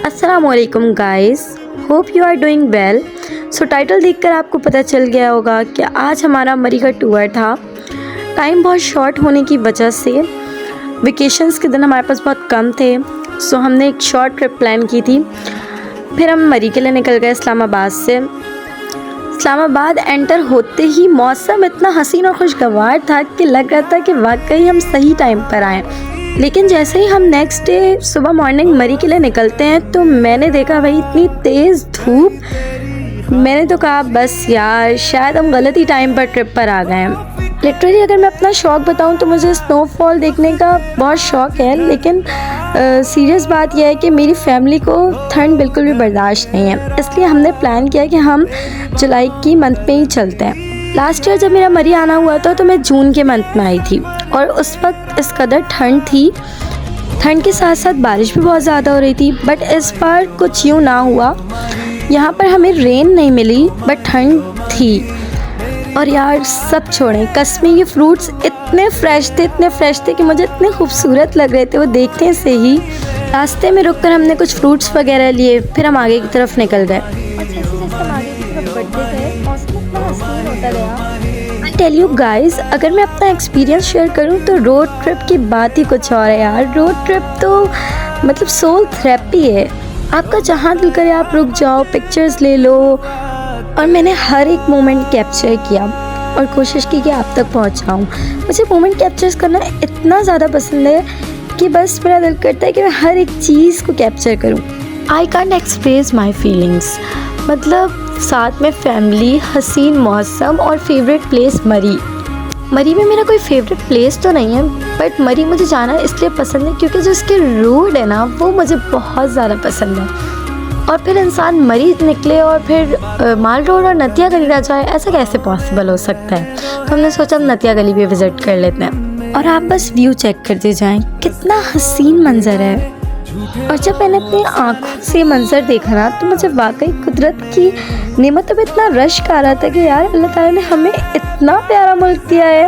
अस्सलामुअलैकुम guys, hope you are doing well. So title देखकर आपको पता चल गया होगा कि आज हमारा मरी का टूर था। टाइम बहुत शॉर्ट होने की वजह से वेकेशंस के दिन हमारे पास बहुत कम थे, सो हमने एक शॉर्ट ट्रिप प्लान की थी। फिर हम मरी के लिए निकल गए इस्लामाबाद से। इस्लामाबाद एंटर होते ही मौसम इतना हसीन और खुशगवार था कि लग रहा था कि वाकई हम सही टाइम पर आए। लेकिन जैसे ही हम नेक्स्ट डे सुबह मॉर्निंग मरी के लिए निकलते हैं तो मैंने देखा भाई इतनी तेज़ धूप। मैंने तो कहा बस यार शायद हम गलत ही टाइम पर ट्रिप पर आ गए हैं। लिटरली अगर मैं अपना शौक़ बताऊं तो मुझे स्नोफॉल देखने का बहुत शौक़ है, लेकिन सीरियस बात यह है कि मेरी फैमिली को ठंड बिल्कुल भी बर्दाश्त नहीं है। इसलिए हमने प्लान किया कि हम जुलाई की मंथ में ही चलते हैं। लास्ट ईयर जब मेरा मरी आना हुआ था तो मैं जून के मंथ में आई थी और उस वक्त इस कदर ठंड थी। ठंड के साथ साथ बारिश भी बहुत ज़्यादा हो रही थी, बट इस बार कुछ यूँ ना हुआ। यहाँ पर हमें रेन नहीं मिली बट ठंड थी। और यार सब छोड़ें, कश्मीरी फ्रूट्स इतने फ्रेश थे कि मुझे इतने खूबसूरत लग रहे थे वो देखने से ही। रास्ते में रुककर हमने कुछ फ्रूट्स वगैरह लिए, फिर हम आगे की तरफ निकल गए। आई टेल यू गाइस, अगर मैं अपना एक्सपीरियंस शेयर करूं तो रोड ट्रिप की बात ही कुछ और है यार। रोड ट्रिप तो मतलब सोल थेरेपी है। आपका जहाँ दिल करे आप रुक जाओ, पिक्चर्स ले लो। और मैंने हर एक मोमेंट कैप्चर किया और कोशिश की कि आप तक पहुँच जाऊँ। मुझे मोमेंट कैप्चर करना इतना ज़्यादा पसंद है कि बस मेरा दिल करता है कि मैं हर एक चीज़ को कैप्चर करूँ। I can't express my feelings. मतलब साथ में फैमिली, हसीन मौसम और फेवरेट प्लेस मरी। मरी में मेरा कोई फेवरेट प्लेस तो नहीं है, बट मरी मुझे जाना इसलिए पसंद है क्योंकि जो इसके रोड है ना वो मुझे बहुत ज़्यादा पसंद है। और फिर इंसान मरी निकले और फिर माल रोड और नतिया गली ना जाए, ऐसा कैसे पॉसिबल हो सकता है। तो हमने सोचा हम नतिया गली भी विज़िट कर लेते हैं। और आप बस व्यू चेक करते जाएं, कितना हसीन मंज़र है। और जब मैंने अपनी आँखों से मंज़र देखा ना तो मुझे वाकई कुदरत की नेमतों पे इतना रश्क आ रहा था कि यार अल्लाह ताला ने हमें इतना प्यारा मुल्क दिया है।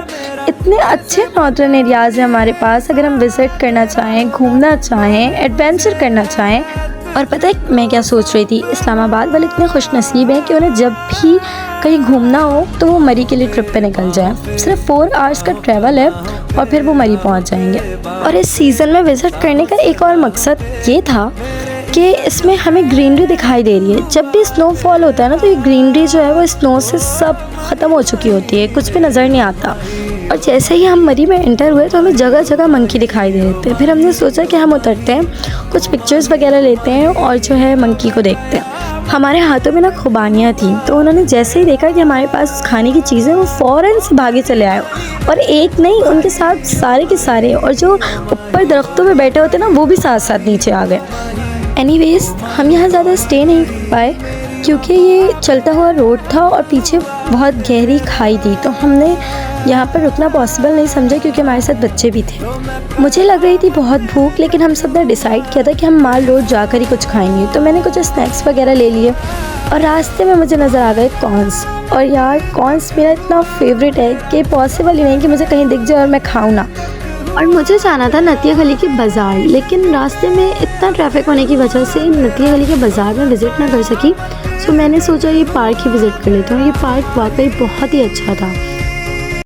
इतने अच्छे नॉर्दर्न एरियाज़ हैं हमारे पास, अगर हम विज़िट करना चाहें, घूमना चाहें, एडवेंचर करना चाहें। और पता है मैं क्या सोच रही थी, इस्लामाबाद वाले इतने खुशनसीब हैं कि उन्हें जब भी कहीं घूमना हो तो वो मरी के लिए ट्रिप पे निकल जाएं। सिर्फ 4 आवर्स का ट्रैवल है और फिर वो मरी पहुंच जाएंगे। और इस सीज़न में विज़िट करने का एक और मकसद ये था कि इसमें हमें ग्रीनरी दिखाई दे रही है। जब भी स्नोफॉल होता है ना तो ये ग्रीनरी जो है वो स्नो से सब ख़त्म हो चुकी होती है, कुछ भी नज़र नहीं आता। और जैसे ही हम मरी में एंटर हुए तो हमें जगह जगह मंकी दिखाई दे रहे थे। फिर हमने सोचा कि हम उतरते हैं, कुछ पिक्चर्स वगैरह लेते हैं और जो है मंकी को देखते हैं। हमारे हाथों में ना खुबानियाँ थी, तो उन्होंने जैसे ही देखा कि हमारे पास खाने की चीज़ें, वो फ़ौरन से भागे चले आए। और एक नहीं, उनके साथ सारे के सारे, और जो ऊपर दरख्तों में बैठे होते ना वो भी साथ साथ नीचे आ गए। एनीवेज़ हम यहाँ ज़्यादा स्टे नहीं कर पाए क्योंकि ये चलता हुआ रोड था और पीछे बहुत गहरी खाई थी, तो हमने यहाँ पर रुकना पॉसिबल नहीं समझा क्योंकि हमारे साथ बच्चे भी थे। मुझे लग रही थी बहुत भूख, लेकिन हम सब ने डिसाइड किया था कि हम माल रोड जाकर ही कुछ खाएंगे, तो मैंने कुछ स्नैक्स वगैरह ले लिए। और रास्ते में मुझे नज़र आ गए कॉर्न्स। और यार कॉर्न्स मेरा इतना फेवरेट है कि पॉसिबल ही नहीं कि मुझे कहीं दिख जाए और मैं खाऊँ ना। और मुझे जाना था नतिया गली के बाज़ार, लेकिन रास्ते में इतना ट्रैफिक होने की वजह से नतिया गली के बाज़ार में विज़िट ना कर सकी। सो मैंने सोचा ये पार्क ही विज़िट कर लेता हूँ। ये पार्क वाकई बहुत ही अच्छा था।